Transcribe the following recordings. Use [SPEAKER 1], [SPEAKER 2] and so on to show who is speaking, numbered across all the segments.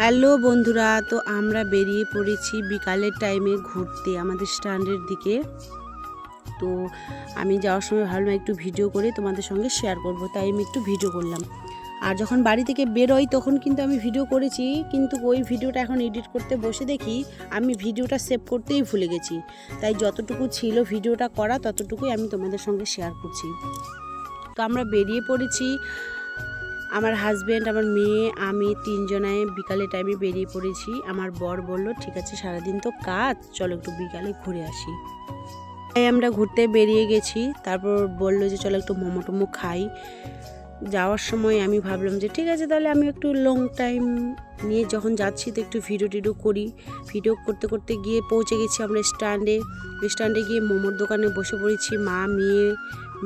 [SPEAKER 1] Hello বন্ধুরা, তো আমরা বেরিয়ে পড়েছি বিকালের টাইমে ঘুরতে আমাদের স্ট্যান্ডের দিকে। তো আমি যাওয়ার সময় ভাবলাম একটু ভিডিও করে তোমাদের সঙ্গে শেয়ার করব, তাই আমি একটু ভিডিও করলাম। আর যখন বাড়ি থেকে বেরোই তখন কিন্তু আমি ভিডিও করেছি, কিন্তু ওই ভিডিওটা এখন এডিট করতে বসে দেখি আমি ভিডিওটা সেভ করতেই ভুলে গেছি। তাই যতটুকু ছিল ভিডিওটা করা ততটুকুই আমি তোমাদের সঙ্গে শেয়ার করছি। তো আমরা বেরিয়ে পড়েছি, আমার হাজব্যান্ড, আমার মেয়ে, আমি তিনজনায় বিকালে টাইমে বেরিয়ে পড়েছি। আমার বর বলল ঠিক আছে, সারাদিন তো কাজ, চলো একটু বিকালে ঘুরে আসি। তাই আমরা ঘুরতে বেরিয়ে গেছি। তারপর বললো যে চলো একটু মোমো টোমো খাই। যাওয়ার সময় আমি ভাবলাম যে ঠিক আছে, তাহলে আমি একটু লং টাইম নিয়ে যখন যাচ্ছি তো একটু ভিডিও টিডিও করি। ভিডিও করতে করতে গিয়ে পৌঁছে গেছি আমরা স্ট্যান্ডে গিয়ে মোমোর দোকানে বসে পড়েছি মা মেয়ে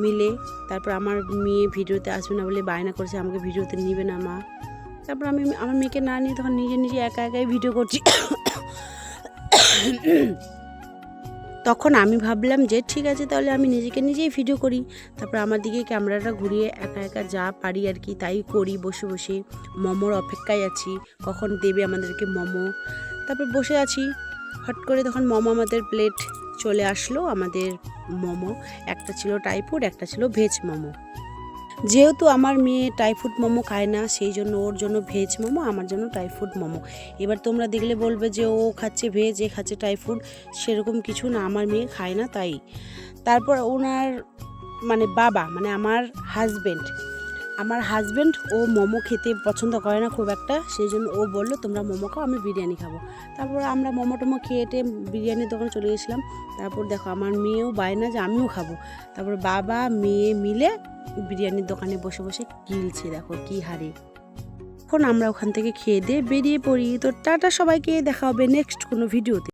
[SPEAKER 1] মিলে। তারপর আমার মেয়ে ভিডিওতে আসবে না বলে বায়না করেছে, আমাকে ভিডিওতে নিবে না মা। তারপর আমি আমার মেয়েকে না নিয়ে তখন নিজে একা একাই ভিডিও করছি। তখন আমি ভাবলাম যে ঠিক আছে, তাহলে আমি নিজেই ভিডিও করি। তারপর আমার দিকে ক্যামেরাটা ঘুরিয়ে একা একা যা পারি আর কি তাই করি। বসে বসে মোমোর অপেক্ষায় আছি, কখন দেবে আমাদেরকে মোমো। তারপর বসে আছি, হট করে তখন মোমো আমাদের প্লেট চলে আসলো। আমাদের মোমো একটা ছিল টাইফুড, একটা ছিল ভেজ মোমো। যেহেতু আমার মেয়ে টাইফুড মোমো খায় না, সেই জন্য ওর জন্য ভেজ মোমো, আমার জন্য টাইফুড মোমো। এবার তোমরা দেখলে বলবে যে ও খাচ্ছে ভেজ, এ খাচ্ছে টাইফুড। সেরকম কিছু না, আমার মেয়ে খায় না তাই। তারপর ওনার বাবা আমার হাজব্যান্ড ও মোমো খেতে পছন্দ করে না খুব একটা, সেই জন্য ও বললো তোমরা মোমো খাও, আমি বিরিয়ানি খাবো। তারপর আমরা মোমো টোমো খেয়ে বিরিয়ানির দোকানে চলে গেছিলাম। তারপর দেখো আমার মেয়েও বায়না যে আমিও খাবো। তারপর বাবা মেয়ে মিলে বিরিয়ানির দোকানে বসে বসে গিলছে, দেখো কি হারে। এখন আমরা ওখান থেকে খেয়ে দিয়ে বেরিয়ে পড়ি। তো টাটা সবাইকে, দেখা হবে নেক্সট কোনো ভিডিওতে।